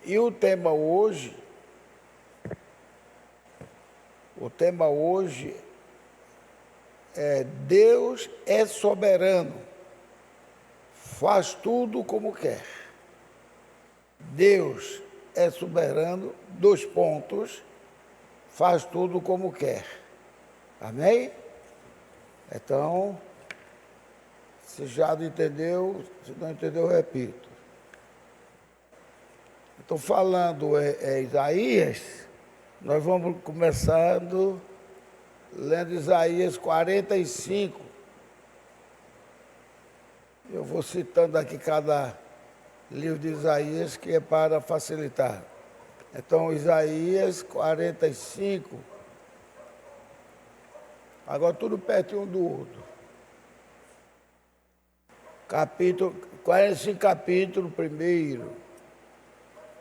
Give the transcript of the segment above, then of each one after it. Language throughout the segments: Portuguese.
E o tema hoje é Deus é soberano, faz tudo como quer. Deus é soberano, faz tudo como quer. Amém? Então, se já não entendeu, se não entendeu, eu repito. Estou falando Isaías, nós vamos começando lendo Isaías 45. Eu vou citando aqui cada livro de Isaías, que é para facilitar. Então, Isaías 45. Agora tudo pertinho um do outro. Capítulo 45, capítulo 1.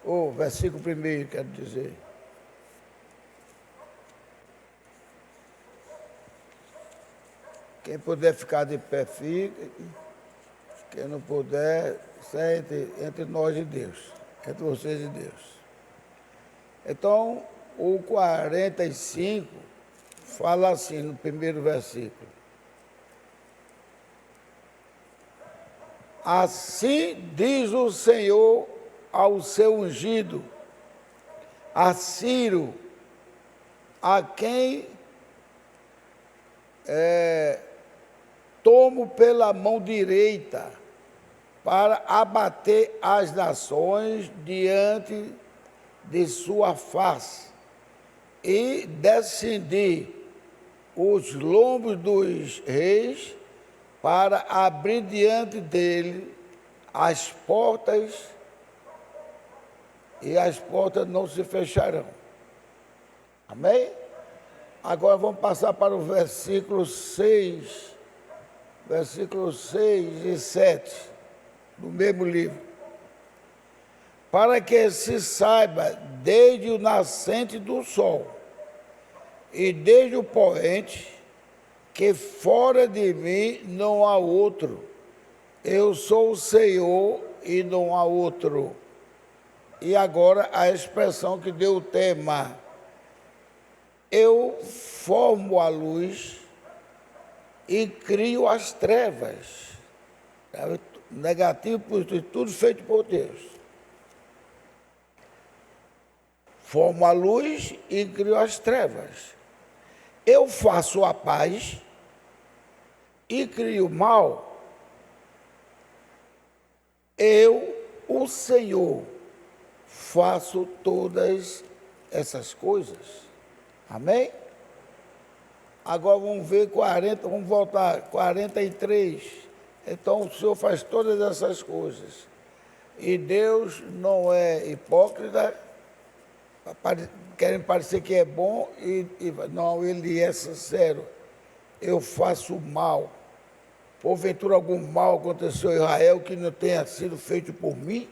Ou versículo 1, quero dizer. Quem puder ficar de pé, fique. Quem não puder, sente entre nós e Deus, entre vocês e Deus. Então, o 45 fala assim no primeiro versículo. Assim diz o Senhor ao seu ungido, a Ciro, a quem tomo pela mão direita para abater as nações diante de sua face e descender os lombos dos reis para abrir diante dele as portas, e as portas não se fecharão. Amém? Agora vamos passar para o versículo 6 e 7, do mesmo livro. Para que se saiba desde o nascente do sol e desde o poente, que fora de mim não há outro. Eu sou o Senhor e não há outro. E agora a expressão que deu o tema. Eu formo a luz e crio as trevas. Negativo, positivo, tudo feito por Deus. Formo a luz e crio as trevas. Eu faço a paz e crio o mal. Eu, o Senhor, faço todas essas coisas. Amém? Agora vamos ver 40, vamos voltar, 43. Então o Senhor faz todas essas coisas. E Deus não é hipócrita, querem parecer que é bom, não, Ele é sincero. Eu faço mal. Porventura algum mal aconteceu em Israel que não tenha sido feito por mim?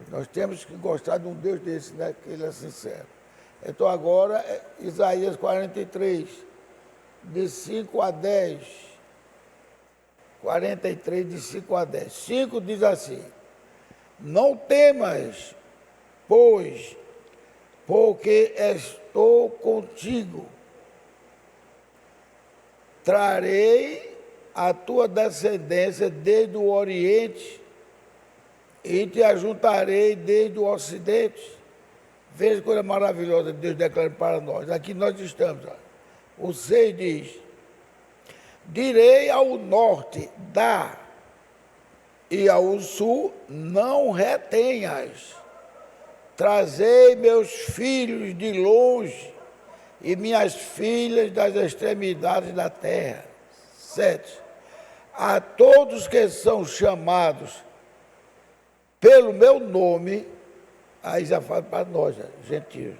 Nós temos que gostar de um Deus desse, né? Que Ele é sincero. Então agora, Isaías 43, de 5 a 10. 43, de 5 a 10. 5 diz assim: não temas, pois, porque estou contigo. Trarei a tua descendência desde o Oriente e te ajuntarei desde o Ocidente. Veja que coisa maravilhosa que Deus declara para nós. Aqui nós estamos. O 6 diz: direi ao norte, dá, e ao sul, não retenhas. Trazei meus filhos de longe e minhas filhas das extremidades da terra. 7. A todos que são chamados pelo meu nome, aí já fala para nós, gentios.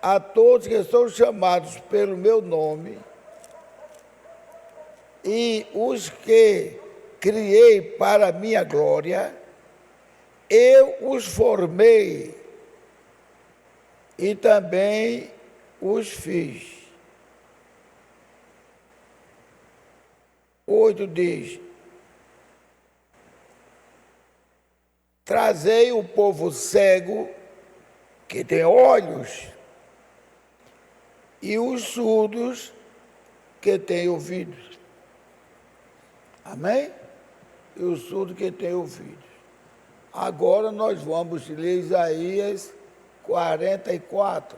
A todos que são chamados pelo meu nome, e os que criei para a minha glória, eu os formei e também os fiz. 8 diz: trazei o povo cego, que tem olhos, e os surdos, que têm ouvidos. Amém? E os surdos que têm ouvidos. Agora nós vamos ler Isaías 44.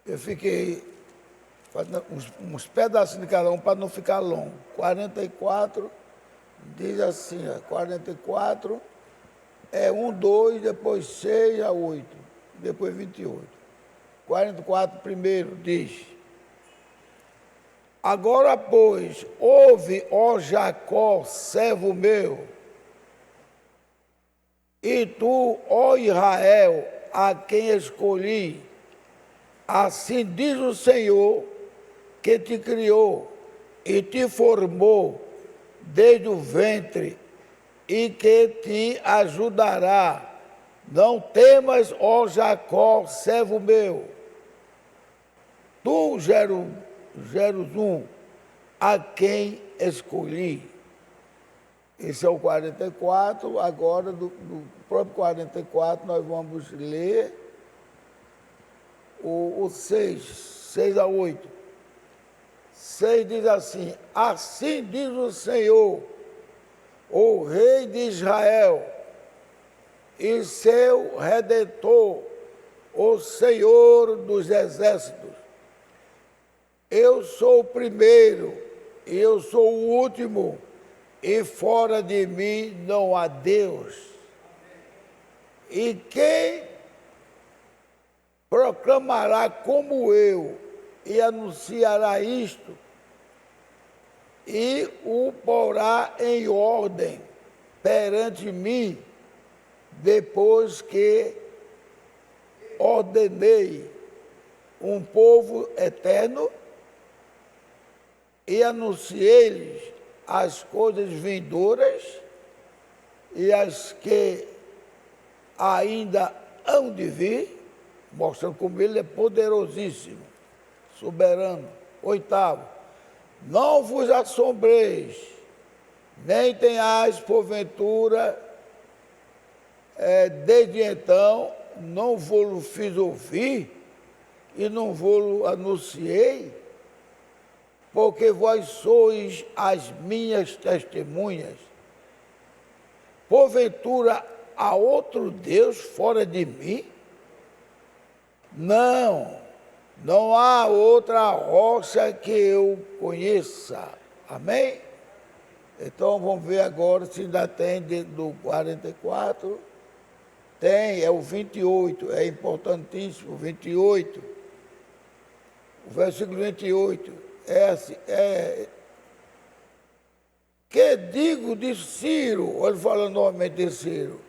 Eu fiquei fazendo uns pedacinhos de cada um para não ficar longo. 44 diz assim, 44 é 1, 2, depois 6 a 8, depois 28. 44 primeiro diz: agora, pois, ouve, ó Jacó, servo meu, e tu, ó Israel, a quem escolhi, assim diz o Senhor, que te criou e te formou desde o ventre e que te ajudará. Não temas, ó Jacó, servo meu. Tu, Jerusalém, a quem escolhi. Esse é o 44, agora do próprio 44 nós vamos ler o 6 a 8. 6 diz assim: assim diz o Senhor, o Rei de Israel, e seu Redentor, o Senhor dos Exércitos. Eu sou o primeiro, e eu sou o último, e fora de mim não há Deus. E quem proclamará como eu, e anunciará isto, e o porá em ordem perante mim, depois que ordenei um povo eterno e anunciei-lhes as coisas vindouras e as que ainda hão de vir, mostrando como ele é poderosíssimo, soberano. 8, não vos assombreis, nem tenhais porventura, desde então, não vos fiz ouvir e não vos anunciei, porque vós sois as minhas testemunhas. Porventura há outro Deus fora de mim? Não há outra rocha que eu conheça. Amém? Então vamos ver agora se ainda tem dentro do 44. Tem, é o 28, é importantíssimo, 28. O versículo 28 é assim, que digo de Ciro, olha falando novamente de Ciro,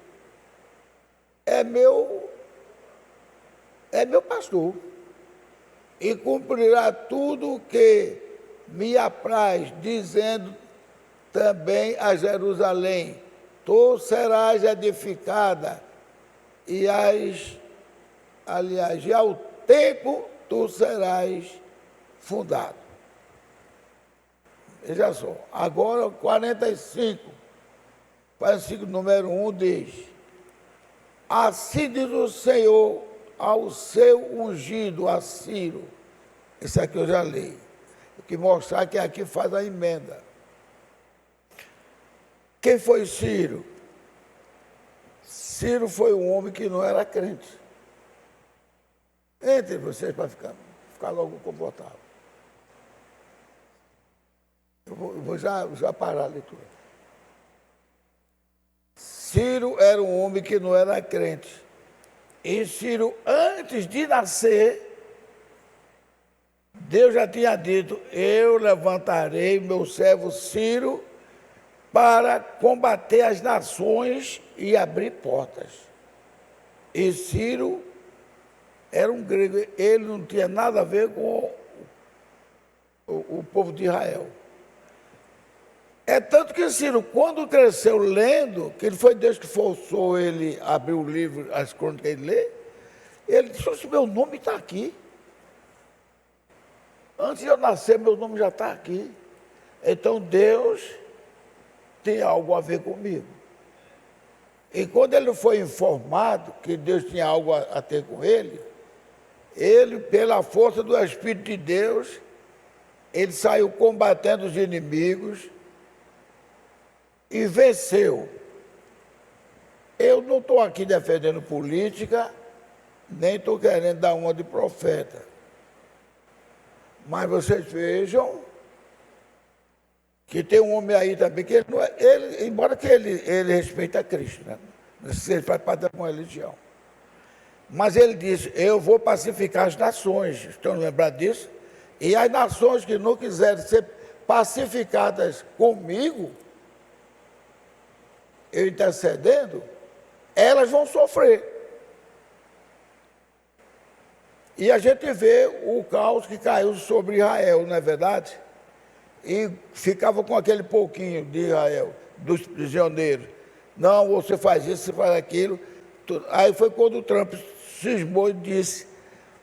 é meu pastor, e cumprirá tudo que me apraz, dizendo também a Jerusalém, tu serás edificada, e ao tempo tu serás fundado. Veja só, agora 45, número 1 diz: assim diz o Senhor ao seu ungido, a Ciro. Esse aqui eu já li. Eu quis mostrar que aqui faz a emenda. Quem foi Ciro? Ciro foi um homem que não era crente. Entre vocês para ficar logo confortável. Eu vou já parar a leitura. Ciro era um homem que não era crente. E Ciro, antes de nascer, Deus já tinha dito: eu levantarei meu servo Ciro para combater as nações e abrir portas. E Ciro era um grego, ele não tinha nada a ver com o povo de Israel. É tanto que Ciro, quando cresceu lendo, que ele foi Deus que forçou ele a abrir o livro, as crônicas ele lê, ele disse: meu nome está aqui. Antes de eu nascer, meu nome já está aqui. Então Deus tem algo a ver comigo. E quando ele foi informado que Deus tinha algo a ter com ele, pela força do Espírito de Deus, ele saiu combatendo os inimigos e venceu. Eu não estou aqui defendendo política, nem estou querendo dar uma de profeta. Mas vocês vejam que tem um homem aí também, que embora que ele respeita Cristo, né? Ele faz parte da uma religião. Mas ele disse, eu vou pacificar as nações, estão lembrados disso? E as nações que não quiserem ser pacificadas comigo, eu intercedendo, elas vão sofrer. E a gente vê o caos que caiu sobre Israel, não é verdade? E ficava com aquele pouquinho de Israel, dos prisioneiros. Não, você faz isso, você faz aquilo. Aí foi quando o Trump cismou e disse,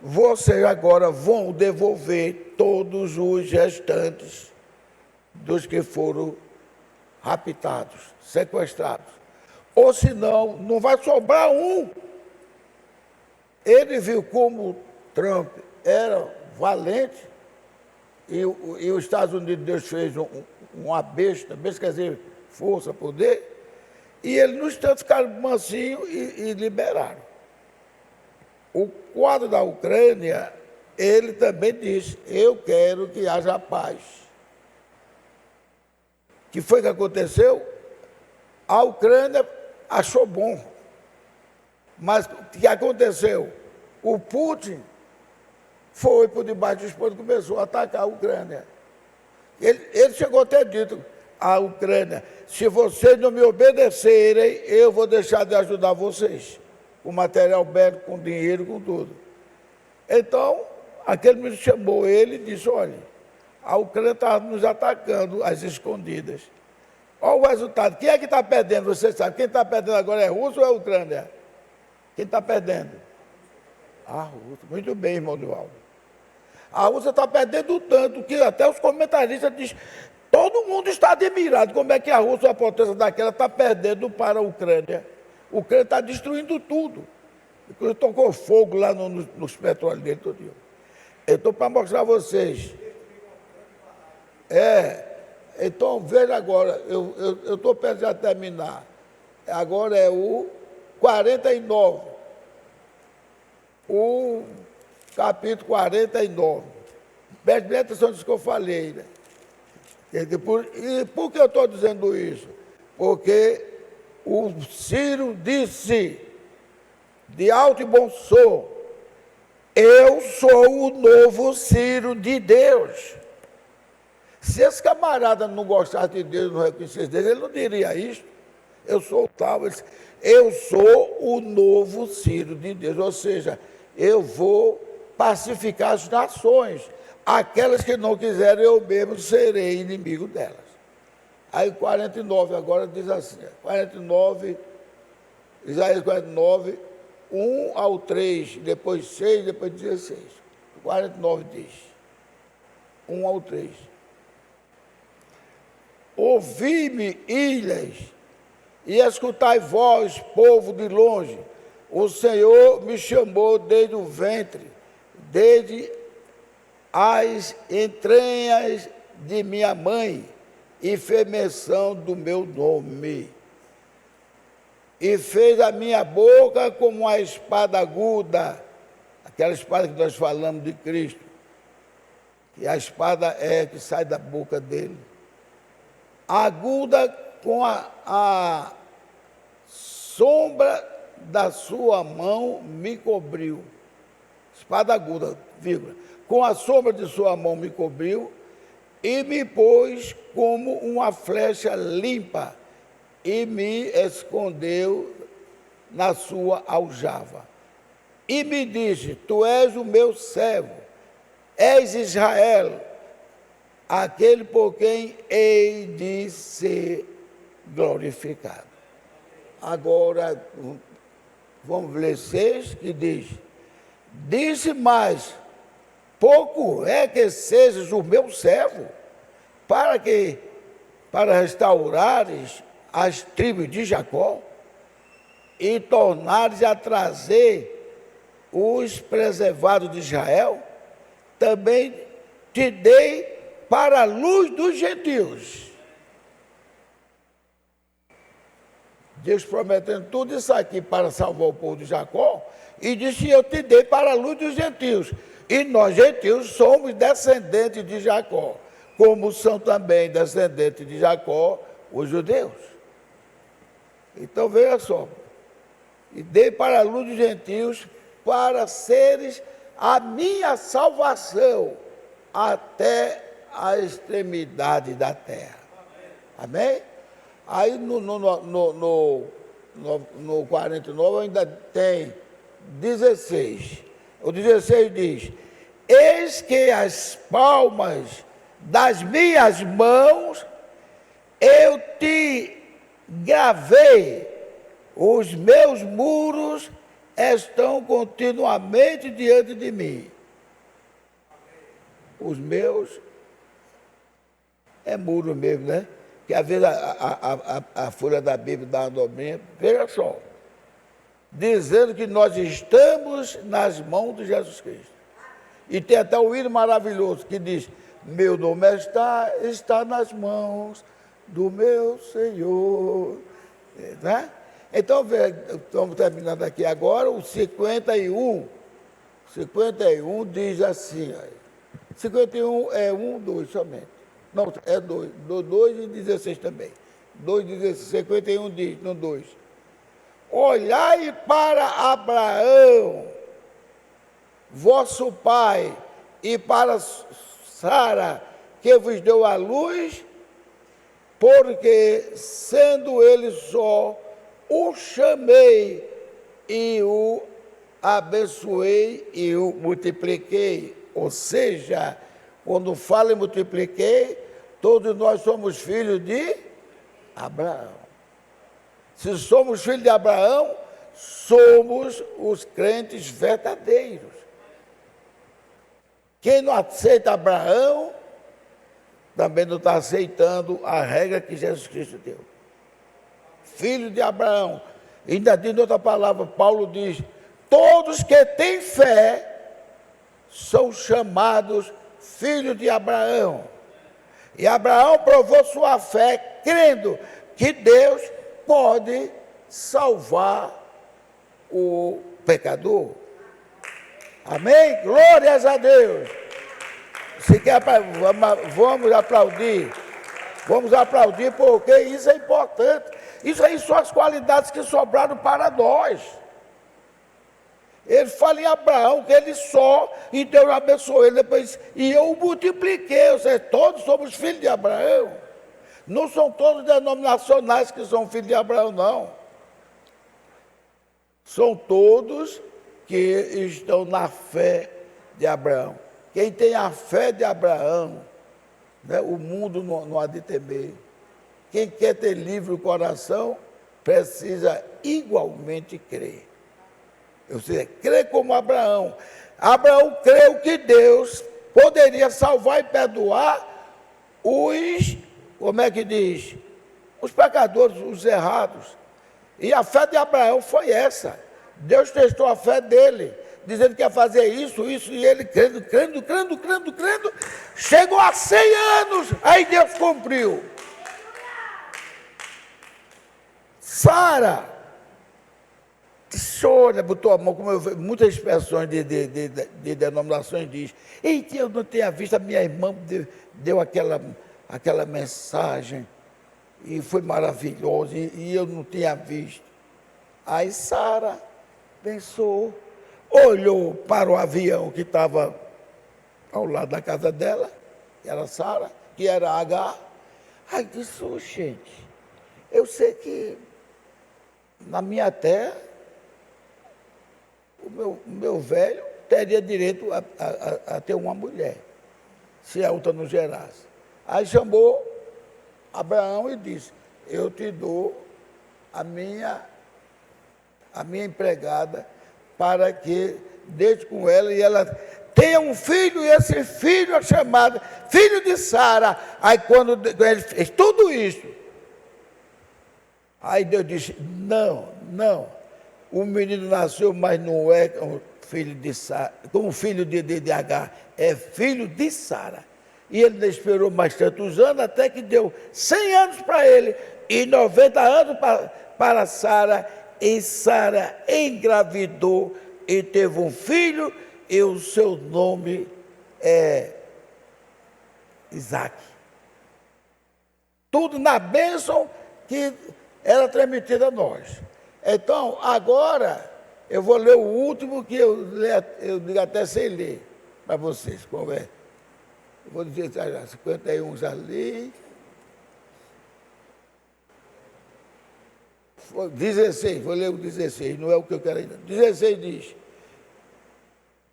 vocês agora vão devolver todos os restantes dos que foram raptados, sequestrados. Ou senão, não vai sobrar um. Ele viu como Trump era valente e os Estados Unidos, Deus fez uma besta quer dizer, força, poder, e ele, no instante, ficaram mansinho e liberaram. O quadro da Ucrânia, ele também disse, eu quero que haja paz. O que foi que aconteceu? A Ucrânia achou bom. Mas o que aconteceu? O Putin foi por debaixo dos panos e começou a atacar a Ucrânia. Ele chegou até dito à Ucrânia, se vocês não me obedecerem, eu vou deixar de ajudar vocês. Com material bélico, com dinheiro, com tudo. Então, aquele ministro chamou ele e disse, olha, a Ucrânia está nos atacando às escondidas. Olha o resultado. Quem é que está perdendo? Você sabe. Quem está perdendo agora é a Rússia ou é a Ucrânia? Quem está perdendo? A Rússia. Muito bem, irmão Duvaldo. A Rússia está perdendo tanto que até os comentaristas dizem, todo mundo está admirado como é que a Rússia, a potência daquela, está perdendo para a Ucrânia. A Ucrânia está destruindo tudo. Inclusive tocou fogo lá nos petróleos dele todo. Eu estou para mostrar a vocês. Então veja agora, eu estou perto de terminar. Agora é o 49. O capítulo 49. Preste bem atenção nisso que eu falei, né? E por que eu estou dizendo isso? Porque o Ciro disse, de alto e bom som, eu sou o novo Ciro de Deus. Se esse camarada não gostasse de Deus, não reconhecesse Deus, ele não diria isso. Eu sou o tal, eu sou o novo Ciro de Deus, ou seja, eu vou pacificar as nações. Aquelas que não quiserem, eu mesmo serei inimigo delas. Aí 49 agora diz assim, 49, Isaías 49, 1 ao 3, depois 6, depois 16. 49 diz, 1 ao 3. Ouvi-me, ilhas, e escutai vós, povo de longe. O Senhor me chamou desde o ventre, desde as entranhas de minha mãe, e fez menção do meu nome. E fez a minha boca como uma espada aguda, aquela espada que nós falamos de Cristo, que a espada é que sai da boca dele. Aguda com a sombra da sua mão me cobriu. Espada aguda, vírgula. Com a sombra de sua mão me cobriu e me pôs como uma flecha limpa e me escondeu na sua aljava. E me disse, tu és o meu servo, és Israel, aquele por quem hei de ser glorificado. Agora, vamos ler 6, que diz, disse mais, pouco é que sejas o meu servo, para que para restaurares as tribos de Jacó e tornares a trazer os preservados de Israel, também te dei para a luz dos gentios. Deus prometendo tudo isso aqui para salvar o povo de Jacó, e disse: eu te dei para a luz dos gentios. E nós, gentios, somos descendentes de Jacó, como são também descendentes de Jacó os judeus. Então veja só, e dei para a luz dos gentios, para seres a minha salvação até a extremidade da terra. Amém? Aí no 49 ainda tem 16. O 16 diz: eis que as palmas das minhas mãos eu te gravei, os meus muros estão continuamente diante de mim. Os meus é muro mesmo, né? Que às vezes a folha da Bíblia dá uma dobrinha. Veja só, dizendo que nós estamos nas mãos de Jesus Cristo. E tem até um hino maravilhoso que diz: meu nome está nas mãos do meu Senhor. Né? Então, estamos terminando aqui agora, o 51. 51 diz assim: 51 é 1, 2 somente. Não, é 2. 2 e 16 também. 2 e 16, 51 diz, no 2. Olhai para Abraão, vosso pai, e para Sara, que vos deu a luz, porque, sendo ele só, o chamei e o abençoei e o multipliquei. Ou seja, quando fala em multipliquei, todos nós somos filhos de Abraão. Se somos filhos de Abraão, somos os crentes verdadeiros. Quem não aceita Abraão, também não está aceitando a regra que Jesus Cristo deu. Filho de Abraão. Ainda diz outra palavra, Paulo diz: todos que têm fé são chamados filhos de Abraão. E Abraão provou sua fé, crendo que Deus pode salvar o pecador. Amém? Glórias a Deus. Se quer, vamos aplaudir. Vamos aplaudir, porque isso é importante. Isso aí são as qualidades que sobraram para nós. Ele fala em Abraão que ele só, e Deus abençoou ele depois. E eu o multipliquei, ou seja, todos somos filhos de Abraão. Não são todos denominacionais que são filhos de Abraão, não. São todos que estão na fé de Abraão. Quem tem a fé de Abraão, né, o mundo não há de temer. Quem quer ter livre o coração, precisa igualmente crer. Ou seja, crer como Abraão. Abraão creu que Deus poderia salvar e perdoar os, como é que diz? Os pecadores, os errados. E a fé de Abraão foi essa. Deus testou a fé dele, dizendo que ia fazer isso, e ele crendo, chegou a 100 anos, aí Deus cumpriu. Sara, chora, botou a mão, como eu, muitas expressões de denominações diz: eita, eu não tinha visto, a minha irmã deu aquela mensagem, e foi maravilhoso, e eu não tinha visto. Aí Sara pensou, olhou para o avião que estava ao lado da casa dela, que era Sara, que era Agar. Aí disse: oh, gente, eu sei que na minha terra o meu velho teria direito a ter uma mulher, se a outra não gerasse. Aí chamou Abraão e disse: eu te dou a minha empregada, para que deixe com ela, e ela tenha um filho, e esse filho é chamado filho de Sara. Aí quando ele fez tudo isso, aí Deus disse, não, o menino nasceu, mas não é um filho de Sara, como filho de Agar, é filho de Sara. E ele não esperou mais tantos anos, até que deu 100 anos para ele, e 90 anos para Sara, e Sara engravidou e teve um filho, e o seu nome é Isaac. Tudo na bênção que era transmitida a nós. Então, agora, eu vou ler o último, que eu digo até sem ler para vocês, como é. Eu vou dizer, 51 já li. 16, vou ler o 16, não é o que eu quero ainda. 16 diz: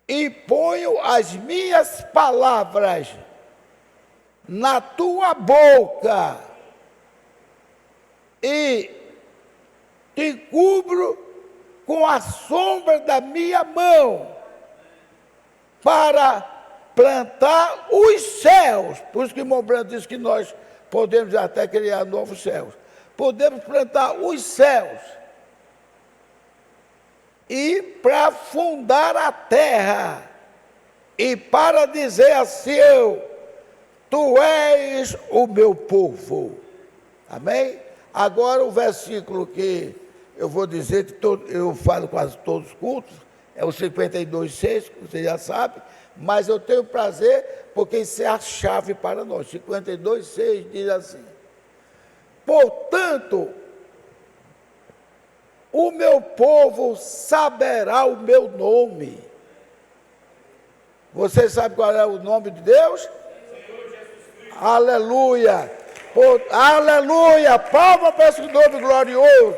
e ponho as minhas palavras na tua boca, e te cubro com a sombra da minha mão, para plantar os céus. Por isso que o Branco diz que nós podemos até criar novos céus. Podemos plantar os céus, e para fundar a terra, e para dizer a Sião, tu és o meu povo. Amém? Agora o versículo que eu vou dizer, que eu falo quase todos os cultos, é o 52,6, que você já sabe, mas eu tenho prazer, porque isso é a chave para nós. 52,6 diz assim: portanto, o meu povo saberá o meu nome. Você sabe qual é o nome de Deus? Aleluia! Aleluia! Palma para esse nome glorioso.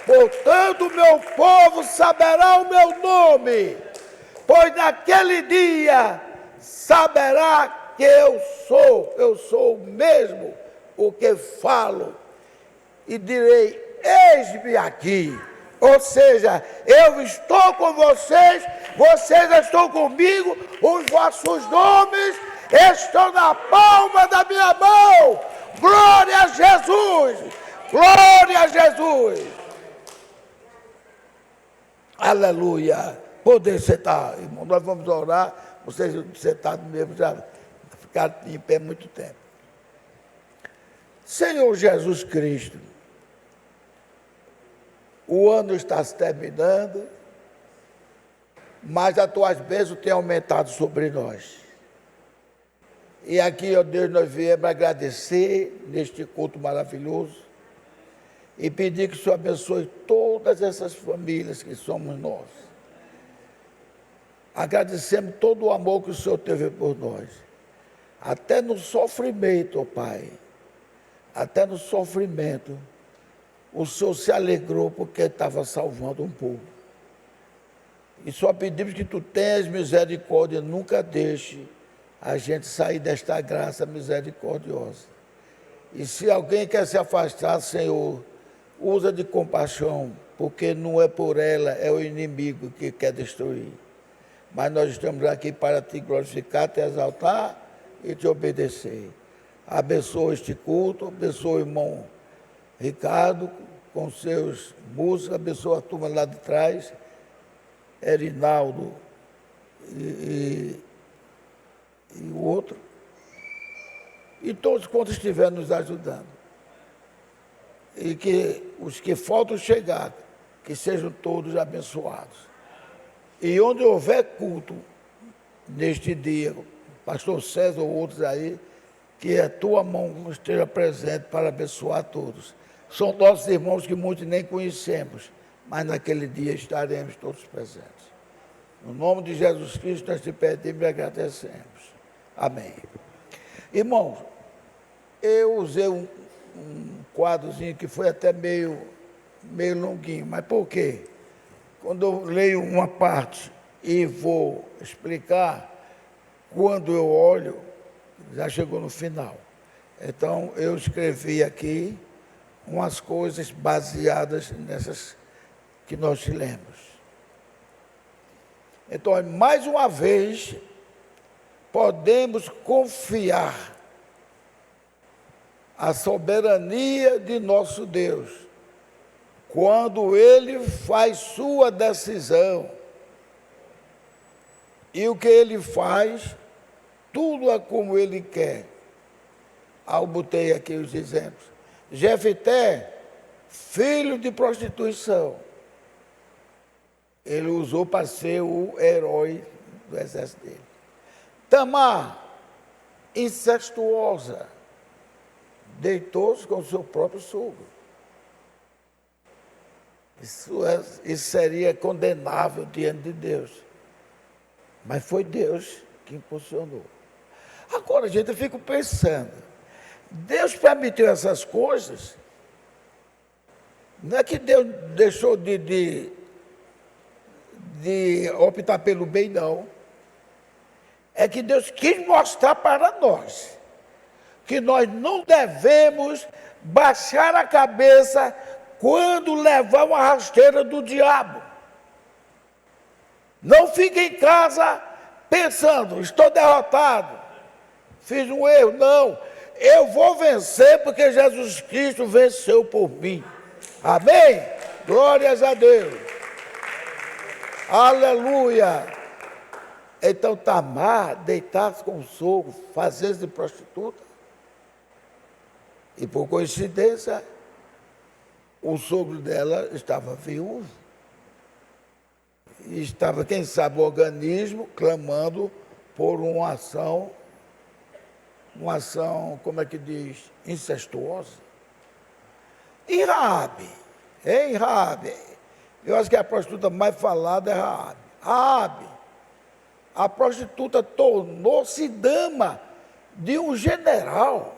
Portanto, o meu povo saberá o meu nome, pois naquele dia saberá que eu sou mesmo o que falo, e direi, eis-me aqui. Ou seja, eu estou com vocês, vocês estão comigo, os vossos nomes estão na palma da minha mão. Glória a Jesus! Glória a Jesus! Aleluia! Poder sentar, irmão, nós vamos orar, vocês sentados mesmo já ficaram em pé muito tempo. Senhor Jesus Cristo, o ano está se terminando, mas as tuas bênçãos têm aumentado sobre nós. E aqui, ó Deus, nós viemos agradecer neste culto maravilhoso e pedir que o Senhor abençoe todas essas famílias que somos nós. Agradecemos todo o amor que o Senhor teve por nós, até no sofrimento, ó Pai, até no sofrimento, o Senhor se alegrou porque estava salvando um povo. E só pedimos que tu tenhas misericórdia, nunca deixe a gente sair desta graça misericordiosa. E se alguém quer se afastar, Senhor, usa de compaixão, porque não é por ela, é o inimigo que quer destruir. Mas nós estamos aqui para te glorificar, te exaltar e te obedecer. Abençoa este culto, abençoa o irmão Ricardo com seus músicos, abençoa a turma lá de trás, Erinaldo e o outro, e todos quantos estiverem nos ajudando. E que os que faltam chegar, que sejam todos abençoados. E onde houver culto neste dia, pastor César ou outros aí, que a tua mão esteja presente para abençoar todos. São nossos irmãos que muitos nem conhecemos, mas naquele dia estaremos todos presentes. No nome de Jesus Cristo, nós te pedimos e agradecemos. Amém. Irmãos, eu usei um quadrozinho que foi até meio longuinho, mas por quê? Quando eu leio uma parte e vou explicar, quando eu olho, já chegou no final. Então, eu escrevi aqui umas coisas baseadas nessas que nós lemos. Então, mais uma vez, podemos confiar a soberania de nosso Deus, quando Ele faz sua decisão. E o que Ele faz, tudo é como Ele quer. Eu botei aqui os exemplos. Jefté, filho de prostituição, ele usou para ser o herói do exército dele. Tamar, incestuosa, deitou-se com o seu próprio sogro. Isso seria condenável diante de Deus. Mas foi Deus que impulsionou. Agora, gente, eu fico pensando, Deus permitiu essas coisas, não é que Deus deixou de optar pelo bem, não. É que Deus quis mostrar para nós que nós não devemos baixar a cabeça quando levar uma rasteira do diabo. Não fique em casa pensando, estou derrotado, fiz um erro. Não, eu vou vencer porque Jesus Cristo venceu por mim. Amém? Glórias a Deus. Aleluia. Então Tamar deitasse com o sogro, fazendo de prostituta. E por coincidência, o sogro dela estava viúvo. E estava, quem sabe, o organismo clamando por uma ação, como é que diz, incestuosa. E Raabe, hein, Raabe? Eu acho que a prostituta mais falada é Raabe. Raabe, a prostituta tornou-se dama de um general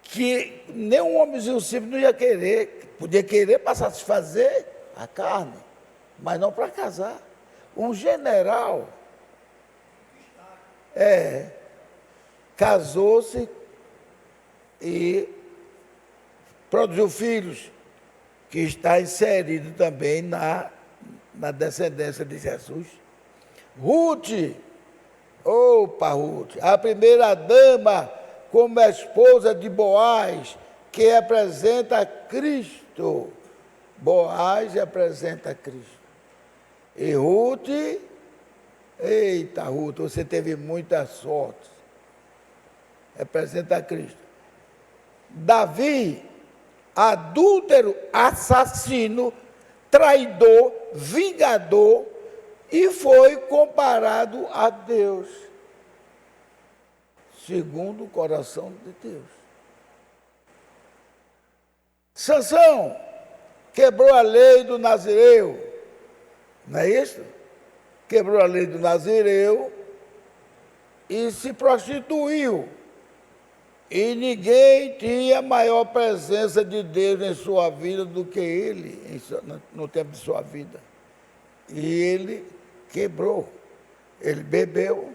que nem um homenzinho simples não ia querer, podia querer para satisfazer a carne, mas não para casar. Um general casou-se e produziu filhos, que está inserido também na descendência de Jesus. Ruth, opa, Ruth, a primeira dama como esposa de Boaz, que representa Cristo. Boaz representa Cristo. E Ruth, eita Ruth, você teve muita sorte. Representa Cristo. Davi, adúltero, assassino, traidor, vingador, e foi comparado a Deus, segundo o coração de Deus. Sansão quebrou a lei do Nazireu, não é isso? Quebrou a lei do Nazireu e se prostituiu. E ninguém tinha maior presença de Deus em sua vida do que ele, no tempo de sua vida. E ele quebrou. Ele bebeu,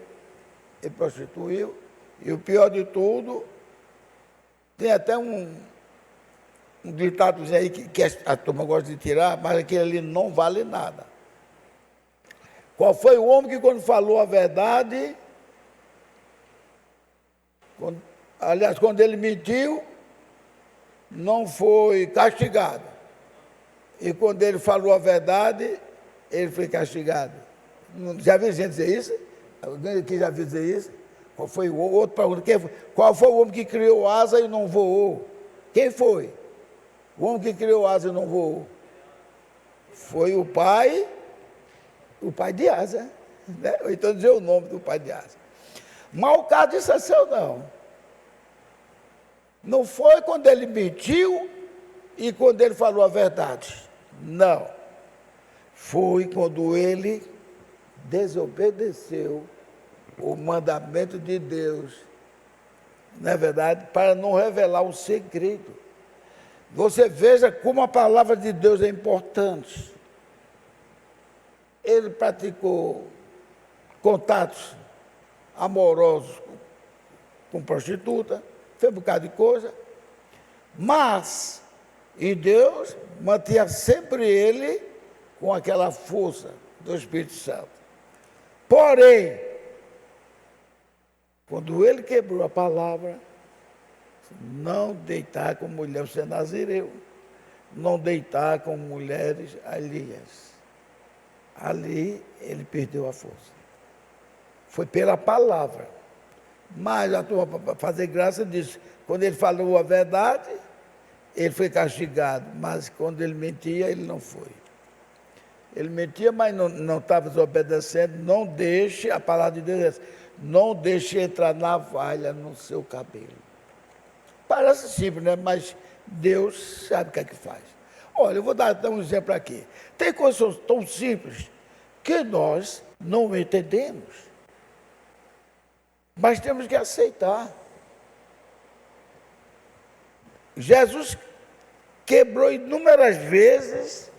ele prostituiu. E o pior de tudo, tem até um ditadozinho aí que a turma gosta de tirar, mas aquele ali não vale nada. Qual foi o homem que, quando falou a verdade, quando ele mentiu, não foi castigado. E quando ele falou a verdade, ele foi castigado. Já viu gente dizer isso? Alguém aqui já viu dizer isso? Qual foi o outro pergunta? Qual foi o homem que criou asa e não voou? Quem foi? O homem que criou asa e não voou? Foi o pai de asa. Né? Ou então dizer o nome do pai de asa. Mas o caso disso é seu, não. Não foi quando ele mentiu e quando ele falou a verdade. Não. Foi quando ele desobedeceu o mandamento de Deus, não é verdade? Para não revelar o segredo. Você veja como a palavra de Deus é importante. Ele praticou contatos amorosos com prostituta, fez um bocado de coisa, mas, e Deus mantinha sempre ele com aquela força do Espírito Santo. Porém, quando ele quebrou a palavra, não deitar com mulher, você é nazireu, não deitar com mulheres alheias. Ali ele perdeu a força. Foi pela palavra. Mas a turma, para fazer graça, disse, quando ele falou a verdade, ele foi castigado, mas quando ele mentia, ele não foi. Ele mentia, mas não estava desobedecendo. Não deixe, a palavra de Deus é essa, não deixe entrar navalha no seu cabelo. Parece simples, né? Mas Deus sabe o que é que faz. Olha, eu vou dar um exemplo aqui. Tem coisas tão simples que nós não entendemos, mas temos que aceitar. Jesus quebrou inúmeras vezes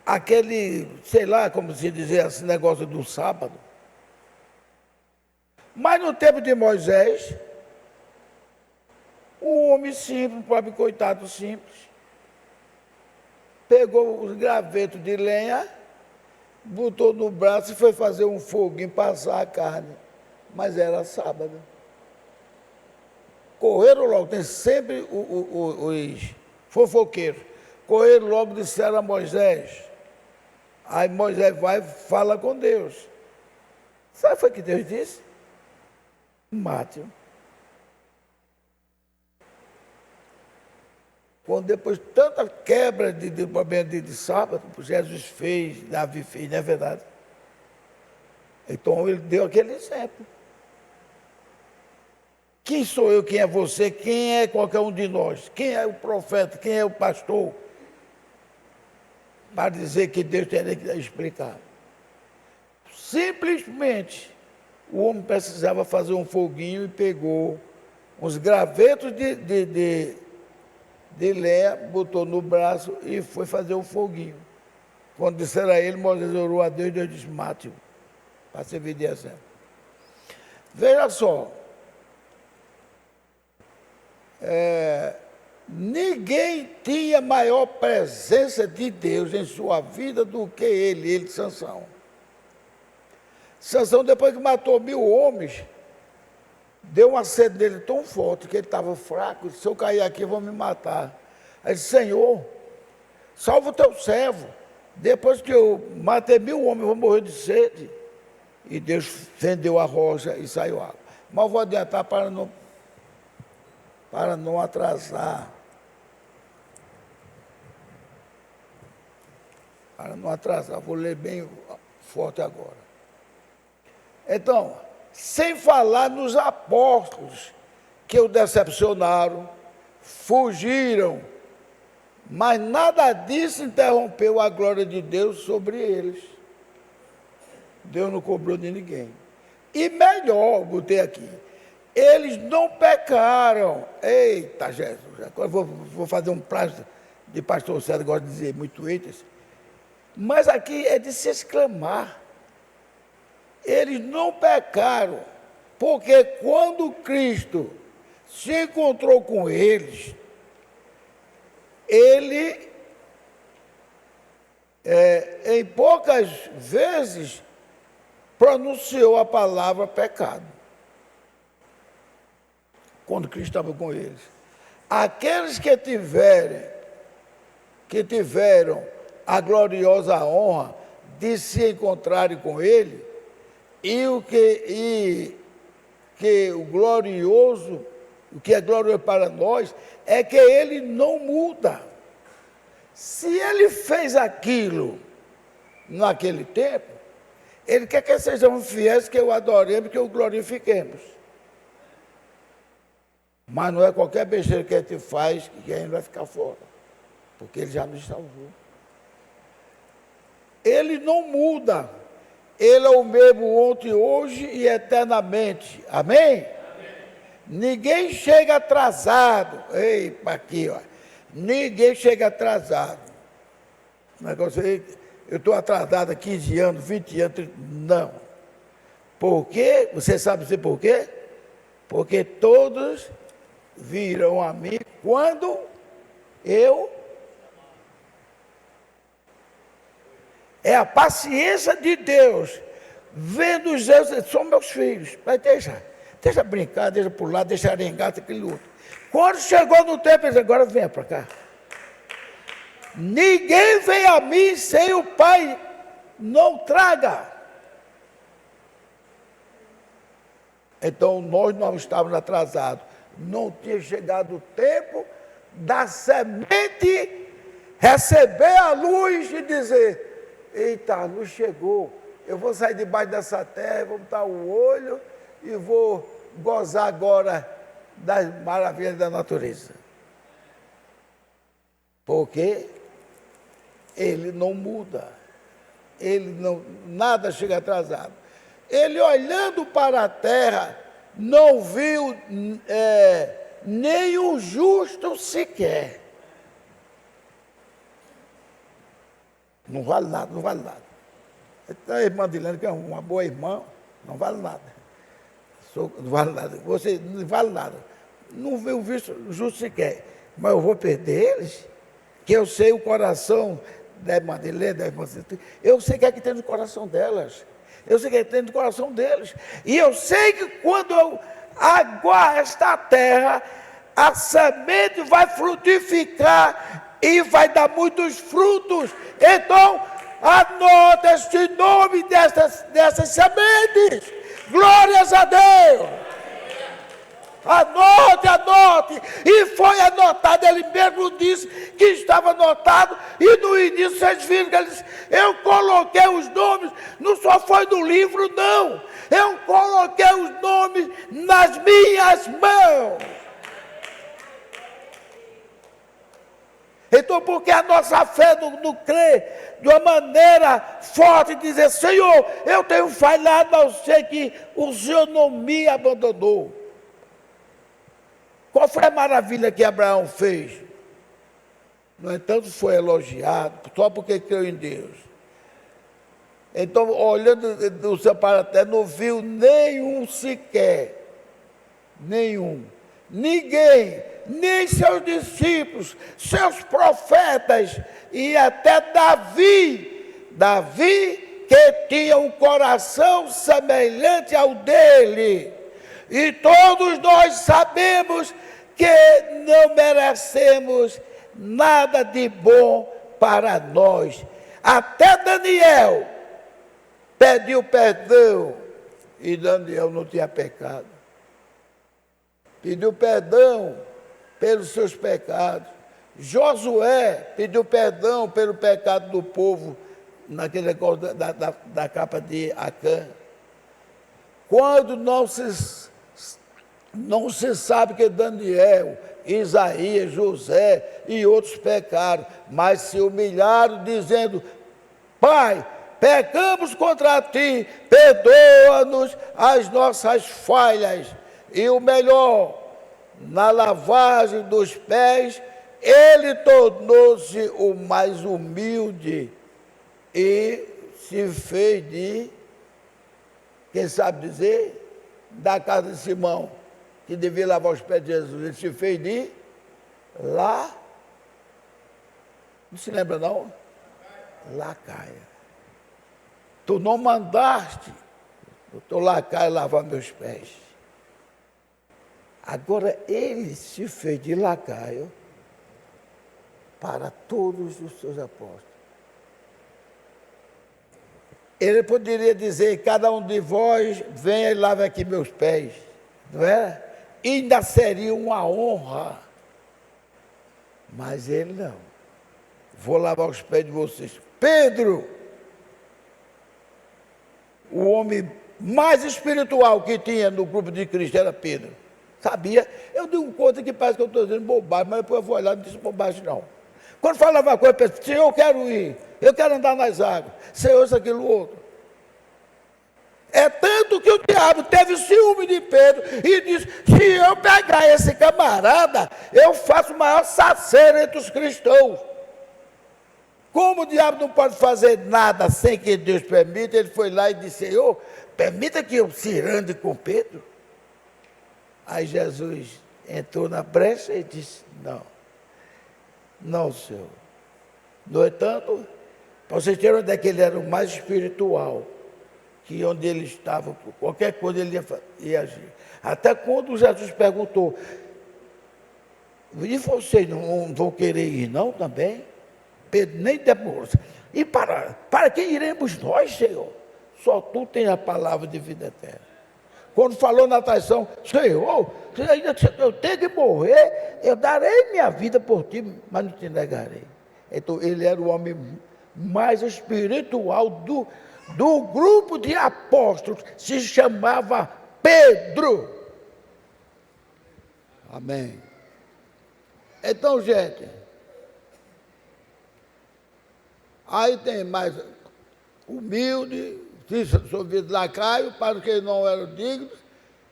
aquele, sei lá, como se dizer, esse negócio do sábado. Mas no tempo de Moisés, um homem simples, um pobre coitado simples, pegou os gravetos de lenha, botou no braço e foi fazer um foguinho, passar a carne. Mas era sábado. Correram logo, tem sempre os fofoqueiros. Correram logo, disseram a Moisés. Aí Moisés vai e fala com Deus. Sabe o que foi que Deus disse? Mate-o. Quando depois tanta quebra de sábado, Jesus fez, Davi fez, não é verdade? Então ele deu aquele exemplo. Quem sou eu, quem é você, quem é qualquer um de nós? Quem é o profeta, quem é o pastor? Para dizer que Deus teria que explicar. Simplesmente, o homem precisava fazer um foguinho e pegou uns gravetos de lenha, botou no braço e foi fazer um foguinho. Quando disseram a ele, Moisés orou a Deus e Deus disse, mate-o, para servir de exemplo. Veja só, ninguém tinha maior presença de Deus em sua vida do que ele, Sansão. Sansão, depois que matou 1000 homens, deu uma sede nele tão forte que ele estava fraco. Se eu cair aqui, vão me matar. Aí disse, Senhor, salva o teu servo. Depois que eu matei 1000 homens, eu vou morrer de sede. E Deus fendeu a rocha e saiu água. Mas vou adiantar para não atrasar. Para não atrasar, vou ler bem forte agora. Então, sem falar nos apóstolos que o decepcionaram, fugiram, mas nada disso interrompeu a glória de Deus sobre eles. Deus não cobrou de ninguém. E melhor, botei aqui, eles não pecaram. Eita, Jesus, agora vou fazer um plástico de pastor César, gosta de dizer muito ênfase. Mas aqui é de se exclamar. Eles não pecaram, porque quando Cristo se encontrou com eles, ele, em poucas vezes, pronunciou a palavra pecado. Quando Cristo estava com eles. Aqueles que tiveram a gloriosa honra de se encontrarem com ele, que o glorioso, o que é glorioso para nós, é que ele não muda. Se ele fez aquilo naquele tempo, ele quer que sejamos fiéis, que o adoremos, que o glorifiquemos. Mas não é qualquer besteira que a gente faz que a gente vai ficar fora, porque ele já nos salvou. Ele não muda. Ele é o mesmo ontem, hoje e eternamente. Amém? Amém. Ninguém chega atrasado. Ei, aqui, ó. Ninguém chega atrasado. O negócio aí, eu estou atrasado há 15 anos, 20 anos, 30, não. Por quê? Você sabe dizer por quê? Porque todos virão a mim quando eu É a paciência de Deus, vendo os erros, são meus filhos, mas deixa brincar, deixa pular, deixa arengar, aquele outro. Quando chegou no tempo, ele disse, agora venha para cá. Ninguém vem a mim sem o Pai não traga. Então nós não estávamos atrasados. Não tinha chegado o tempo da semente receber a luz e dizer, eita, a luz chegou, eu vou sair debaixo dessa terra, vou botar o olho e vou gozar agora das maravilhas da natureza. Porque ele não muda, nada chega atrasado. Ele olhando para a terra, não viu nem o justo sequer. Não vale nada, não vale nada. Então, a irmã Dilene, que é uma boa irmã, não vale nada. Não vale nada. Você não vale nada. Não viu o justo sequer. Mas eu vou perder eles? Que eu sei o coração da irmã Dilene, da irmã Dilene. Eu sei o que é que tem no coração delas. Eu sei o que é que tem no coração deles. E eu sei que quando eu aguar esta terra, a semente vai frutificar e vai dar muitos frutos. Então, anote este nome dessas sementes. Glórias a Deus. Anote. E foi anotado, ele mesmo disse que estava anotado. E no início vocês viram que ele disse, eu coloquei os nomes, não só foi no livro, não. Eu coloquei os nomes nas minhas mãos. Então, porque a nossa fé não crê de uma maneira forte, dizer, Senhor, eu tenho falhado, mas eu sei que o Senhor não me abandonou. Qual foi a maravilha que Abraão fez? No entanto, foi elogiado, só porque creu em Deus. Então, olhando do céu para a terra, não viu nenhum sequer, nenhum. Ninguém, nem seus discípulos, seus profetas e até Davi, que tinha um coração semelhante ao dele. E todos nós sabemos que não merecemos nada de bom para nós. Até Daniel pediu perdão e Daniel não tinha pecado. Pediu perdão pelos seus pecados. Josué pediu perdão pelo pecado do povo naquele negócio da capa de Acã. Quando não se sabe que Daniel, Isaías, José e outros pecaram, mas se humilharam dizendo, Pai, pecamos contra ti, perdoa-nos as nossas falhas. E o melhor, na lavagem dos pés, ele tornou-se o mais humilde e se fez de, quem sabe dizer, da casa de Simão, que devia lavar os pés de Jesus. Ele se fez de lá, não se lembra não? Lacaia. Tu não mandaste o teu lacaio lavar meus pés. Agora ele se fez de lacaio para todos os seus apóstolos. Ele poderia dizer, cada um de vós, venha e lave aqui meus pés, não é? E ainda seria uma honra. Mas ele não. Vou lavar os pés de vocês. Pedro, o homem mais espiritual que tinha no grupo de Cristo era Pedro. Sabia? Eu digo coisa que parece que eu estou dizendo bobagem, mas depois eu vou olhar e não disse bobagem não. Quando falava uma coisa, eu penso, Senhor, eu quero ir, eu quero andar nas águas, Senhor, isso, aquilo, outro. É tanto que o diabo teve ciúme de Pedro e disse, se eu pegar esse camarada, eu faço o maior saceiro entre os cristãos. Como o diabo não pode fazer nada sem que Deus permita, ele foi lá e disse, Senhor, permita que eu se ande com Pedro. Aí Jesus entrou na brecha e disse, não, Senhor. No entanto, Para vocês terem uma ideia que ele era o mais espiritual, que onde ele estava, qualquer coisa ele ia agir. Até quando Jesus perguntou, e vocês não vão querer ir não também? Pedro nem demorou. E para quem iremos nós, Senhor? Só tu tens a palavra de vida eterna. Quando falou na traição, Senhor, eu tenho que morrer, eu darei minha vida por ti, mas não te negarei. Então ele era o homem mais espiritual do grupo de apóstolos, se chamava Pedro. Amém. Então, gente, aí tem mais humilde, sobre lacaio, para os que não eram dignos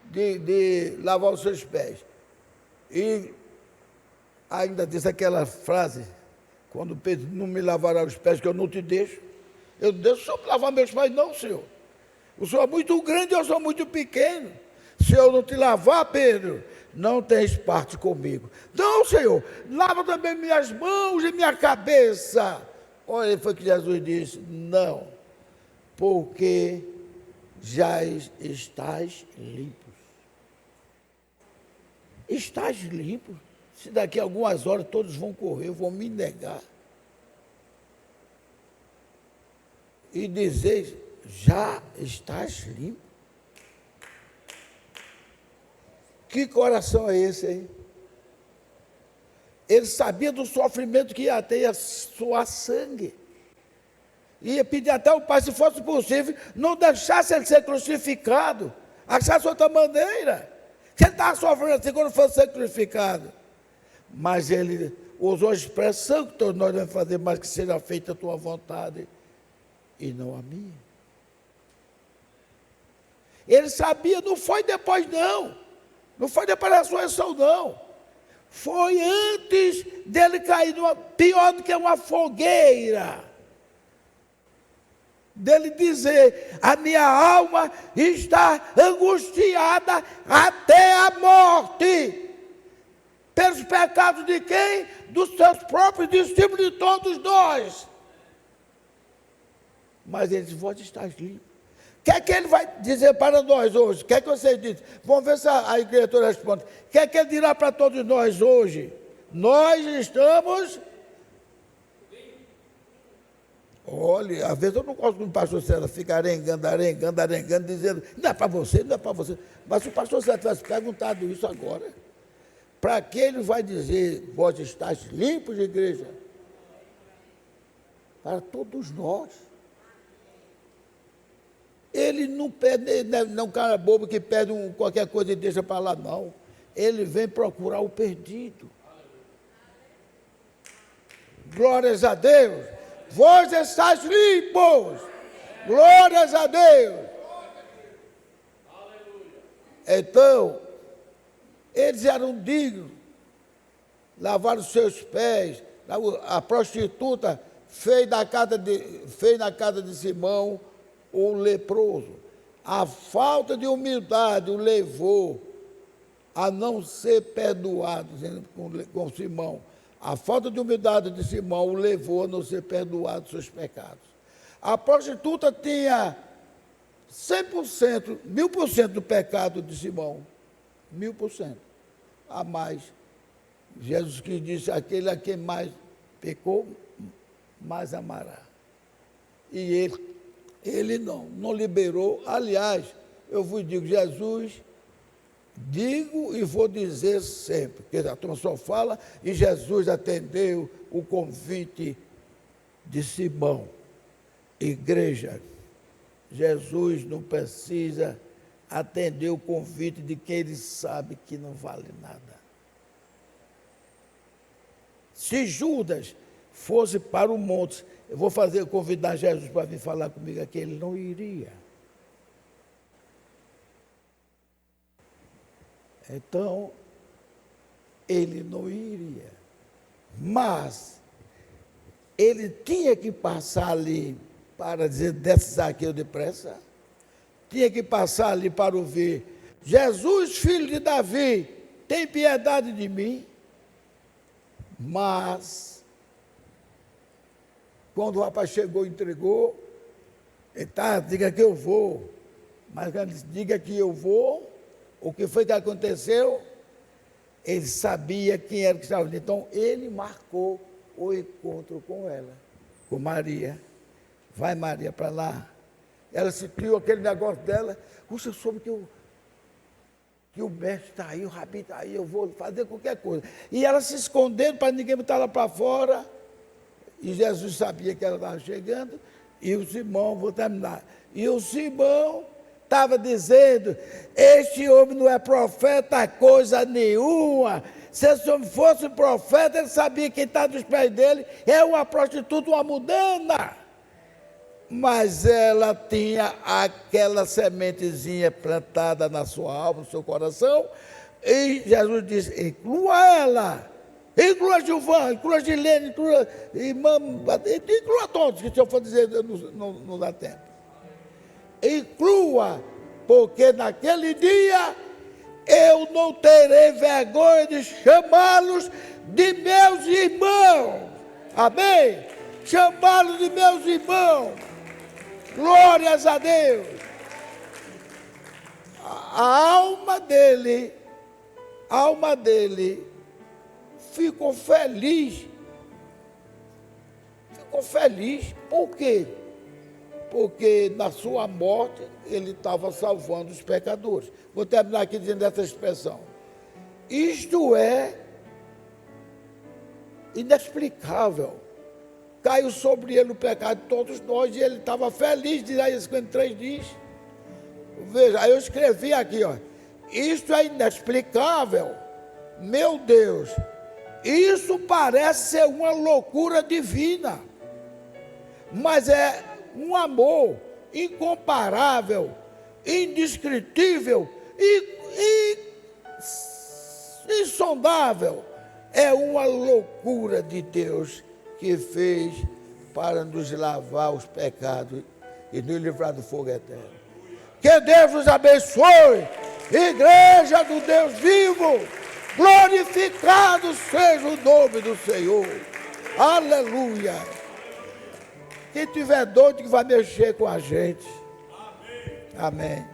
de lavar os seus pés. E ainda diz aquela frase, quando Pedro, não me lavará os pés, que eu não te deixo. Eu não deixo só lavar meus pés, não, Senhor. O Senhor é muito grande, eu sou muito pequeno. Se eu não te lavar, Pedro, não tens parte comigo. Não, Senhor, lava também minhas mãos e minha cabeça. Olha, foi que Jesus disse, não, porque já estás limpos. Estás limpo. Se daqui a algumas horas todos vão correr, vão me negar. E dizer, já estás limpo. Que coração é esse aí? Ele sabia do sofrimento que ia ter, ia suar sangue. Ia pedir até ao Pai, se fosse possível, não deixasse ele ser crucificado. Achasse outra maneira. Que ele estava sofrendo assim quando fosse ser crucificado. Mas ele usou a expressão que todos nós devemos fazer, mas que seja feita a tua vontade e não a minha. Ele sabia, não foi depois não. Não foi depois da ressurreição não. Foi antes dele cair pior do que uma fogueira. Dele dizer, a minha alma está angustiada até a morte. Pelos pecados de quem? Dos seus próprios discípulos, de todos nós. Mas ele diz, vós estás limpo. O que é que ele vai dizer para nós hoje? O que é que vocês dizem? Vamos ver se a igreja toda responde. O que é que ele dirá para todos nós hoje? Nós estamos... Olha, às vezes eu não gosto do pastor César ficar arengando, dizendo, não é para você, não é para você. Mas se o pastor César tivesse perguntado isso agora, para que ele vai dizer, vós estáis limpos, igreja? Para todos nós. Ele não pede, não é um cara bobo que pede qualquer coisa e deixa para lá, não. Ele vem procurar o perdido. Glórias a Deus. Vós estáis limpos. Glórias a Deus. Então, eles eram dignos. Lavaram os seus pés. A prostituta fez na casa de Simão o leproso. A falta de humildade o levou a não ser perdoado, dizendo com Simão. A falta de humildade de Simão o levou a não ser perdoado dos seus pecados. A prostituta tinha 100%, 1000% do pecado de Simão. 1000% a mais. Jesus que disse, aquele a quem mais pecou, mais amará. E ele não liberou. Aliás, eu vos digo, Jesus, digo e vou dizer sempre, porque a turma só fala, e Jesus atendeu o convite de Simão. Igreja, Jesus não precisa atender o convite de quem ele sabe que não vale nada. Se Judas fosse para o monte, eu vou convidar Jesus para vir falar comigo aqui, ele não iria. Então, ele não iria. Mas, ele tinha que passar ali para dizer, desce Zaqueu depressa. Tinha que passar ali para ouvir, Jesus, filho de Davi, tem piedade de mim. Mas, Quando o rapaz chegou e entregou, ele tá, diga que eu vou. Mas quando ele disse, diga que eu vou, o que foi que aconteceu? Ele sabia quem era que estava ali. Então, ele marcou o encontro com ela, com Maria. Vai, Maria, para lá. Ela sentiu aquele negócio dela. Você soube que o mestre está aí, o rabi está aí, eu vou fazer qualquer coisa. E ela se escondendo para ninguém botar ela para fora. E Jesus sabia que ela estava chegando. E o Simão, vou terminar. E o Simão estava dizendo, este homem não é profeta coisa nenhuma. Se esse homem fosse profeta, ele sabia que quem está dos pés dele é uma prostituta, uma mudana. Mas ela tinha aquela sementezinha plantada na sua alma, no seu coração, e Jesus disse, inclua ela, inclua Gilvan, inclua Gilene, inclua irmã, inclua todos, que se eu for dizer, não dá tempo. Inclua, porque naquele dia eu não terei vergonha de chamá-los de meus irmãos. Amém? Chamá-los de meus irmãos. Glórias a Deus. A alma dele ficou feliz. Ficou feliz. Por quê? Porque na sua morte ele estava salvando os pecadores. Vou terminar aqui dizendo essa expressão. Isto é inexplicável. Caiu sobre ele o pecado de todos nós e ele estava feliz, diz aí 53 diz. Veja, aí eu escrevi aqui, ó. Isto é inexplicável. Meu Deus, isso parece ser uma loucura divina. Mas é um amor incomparável, indescritível e insondável. É uma loucura de Deus que fez para nos lavar os pecados e nos livrar do fogo eterno. Que Deus nos abençoe, igreja do Deus vivo, glorificado seja o nome do Senhor. Aleluia. Quem tiver doido que vai mexer com a gente. Amém.